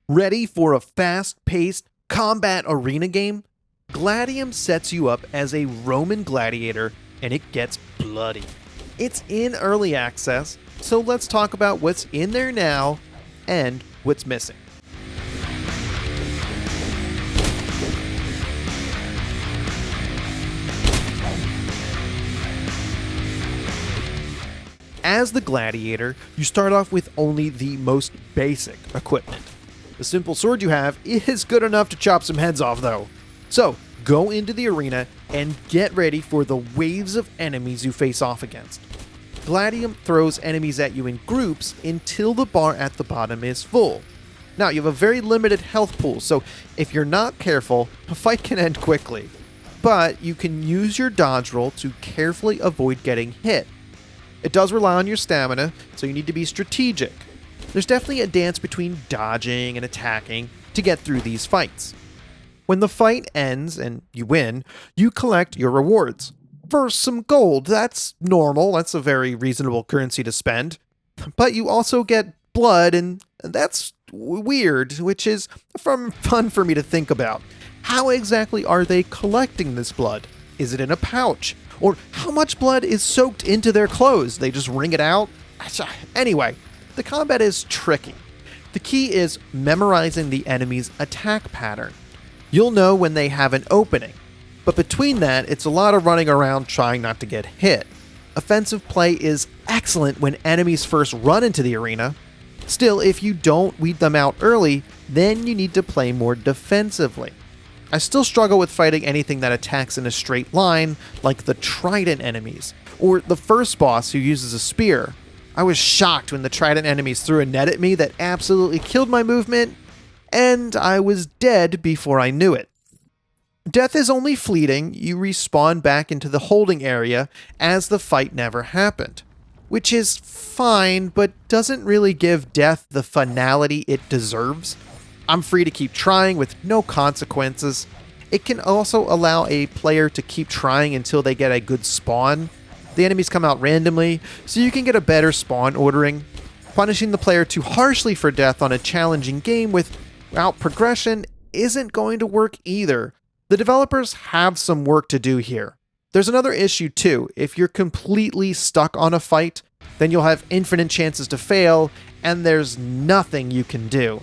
Ready for a fast-paced combat arena game? Gladium sets you up as a Roman gladiator, and it gets bloody. It's in early access, so let's talk about what's in there now and what's missing. As the gladiator, you start off with only the most basic equipment. The simple sword you have is good enough to chop some heads off though. So, go into the arena and get ready for the waves of enemies you face off against. Gladium throws enemies at you in groups until the bar at the bottom is full. Now, you have a very limited health pool, so if you're not careful, a fight can end quickly. But you can use your dodge roll to carefully avoid getting hit. It does rely on your stamina, so you need to be strategic. There's definitely a dance between dodging and attacking to get through these fights. When the fight ends and you win, you collect your rewards. First, some gold. That's normal. That's a very reasonable currency to spend. But you also get blood, and that's weird, which is fun for me to think about. How exactly are they collecting this blood? Is it in a pouch? Or how much blood is soaked into their clothes? They just wring it out? Anyway, the combat is tricky. The key is memorizing the enemy's attack pattern. You'll know when they have an opening, but between that, it's a lot of running around trying not to get hit. Offensive play is excellent when enemies first run into the arena. Still, if you don't weed them out early, then you need to play more defensively. I still struggle with fighting anything that attacks in a straight line, like the trident enemies, or the first boss who uses a spear. I was shocked when the trident enemies threw a net at me that absolutely killed my movement, and I was dead before I knew it. Death is only fleeting. You respawn back into the holding area as the fight never happened, which is fine, but doesn't really give death the finality it deserves. I'm free to keep trying with no consequences. It can also allow a player to keep trying until they get a good spawn. The enemies come out randomly, so you can get a better spawn ordering. Punishing the player too harshly for death on a challenging game without progression isn't going to work either. The developers have some work to do here. There's another issue too. If you're completely stuck on a fight, then you'll have infinite chances to fail, and there's nothing you can do.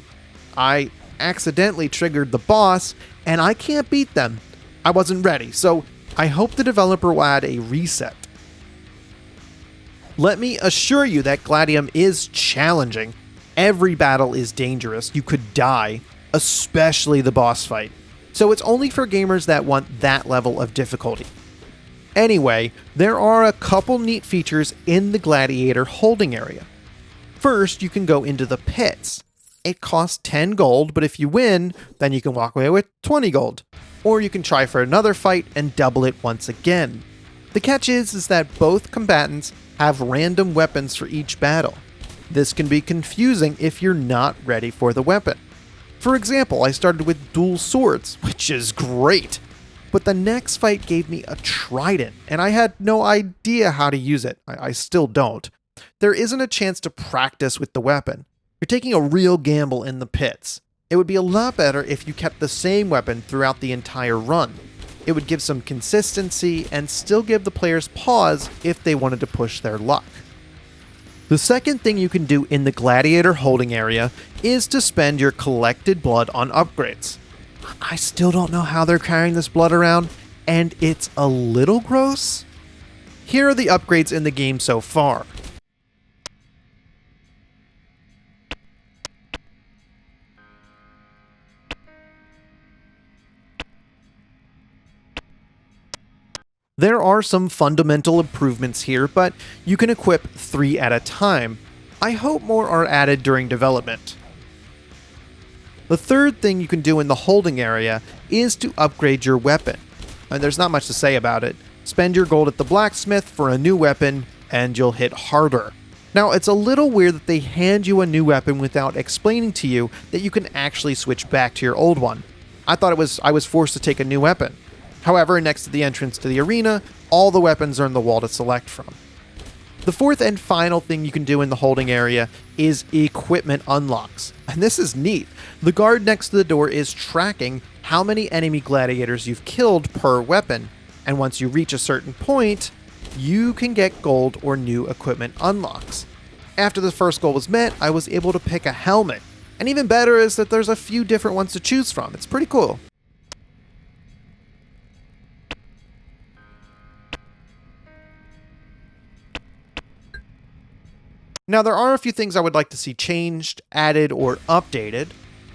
I accidentally triggered the boss, and I can't beat them. I wasn't ready, so I hope the developer will add a reset. Let me assure you that Gladium is challenging. Every battle is dangerous. You could die, especially the boss fight. So it's only for gamers that want that level of difficulty. Anyway, there are a couple neat features in the Gladiator holding area. First, you can go into the pits. It costs 10 gold, but if you win, then you can walk away with 20 gold. Or you can try for another fight and double it once again. The catch is that both combatants have random weapons for each battle. This can be confusing if you're not ready for the weapon. For example, I started with dual swords, which is great. But the next fight gave me a trident, and I had no idea how to use it. I still don't. There isn't a chance to practice with the weapon. You're taking a real gamble in the pits. It would be a lot better if you kept the same weapon throughout the entire run. It would give some consistency and still give the players pause if they wanted to push their luck. The second thing you can do in the Gladiator holding area is to spend your collected blood on upgrades. I still don't know how they're carrying this blood around, and it's a little gross. Here are the upgrades in the game so far. There are some fundamental improvements here, but you can equip 3 at a time. I hope more are added during development. The third thing you can do in the holding area is to upgrade your weapon. And there's not much to say about it. Spend your gold at the blacksmith for a new weapon, and you'll hit harder. Now, it's a little weird that they hand you a new weapon without explaining to you that you can actually switch back to your old one. I thought I was forced to take a new weapon. However, next to the entrance to the arena, all the weapons are in the wall to select from. The fourth and final thing you can do in the holding area is equipment unlocks. And this is neat. The guard next to the door is tracking how many enemy gladiators you've killed per weapon. And once you reach a certain point, you can get gold or new equipment unlocks. After the first goal was met, I was able to pick a helmet. And even better is that there's a few different ones to choose from. It's pretty cool. Now, there are a few things I would like to see changed, added, or updated.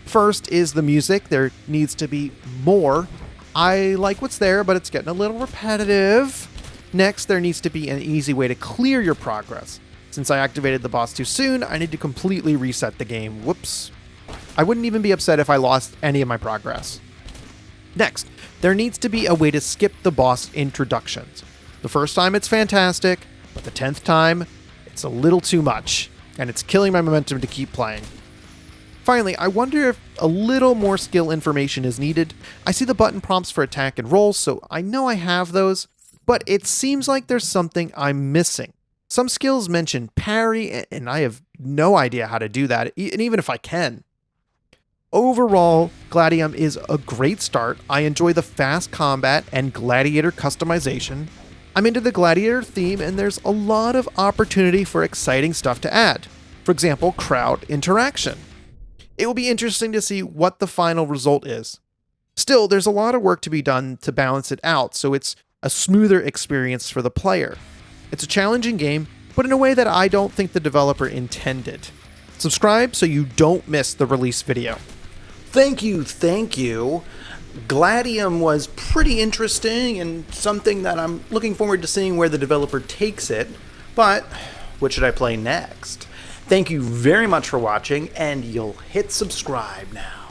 First is the music. There needs to be more. I like what's there, but it's getting a little repetitive. Next, there needs to be an easy way to clear your progress. Since I activated the boss too soon, I need to completely reset the game. Whoops. I wouldn't even be upset if I lost any of my progress. Next, there needs to be a way to skip the boss introductions. The first time it's fantastic, but the 10th time, it's a little too much, and it's killing my momentum to keep playing. Finally, I wonder if a little more skill information is needed. I see the button prompts for attack and roll, so I know I have those, but it seems like there's something I'm missing. Some skills mention parry, and I have no idea how to do that, and even if I can. Overall, Gladium is a great start. I enjoy the fast combat and gladiator customization. I'm into the gladiator theme, and there's a lot of opportunity for exciting stuff to add. For example, crowd interaction. It will be interesting to see what the final result is. Still, there's a lot of work to be done to balance it out, so it's a smoother experience for the player. It's a challenging game, but in a way that I don't think the developer intended. Subscribe so you don't miss the release video. Thank you. Gladium was pretty interesting and something that I'm looking forward to seeing where the developer takes it, but what should I play next? Thank you very much for watching, and you'll hit subscribe now.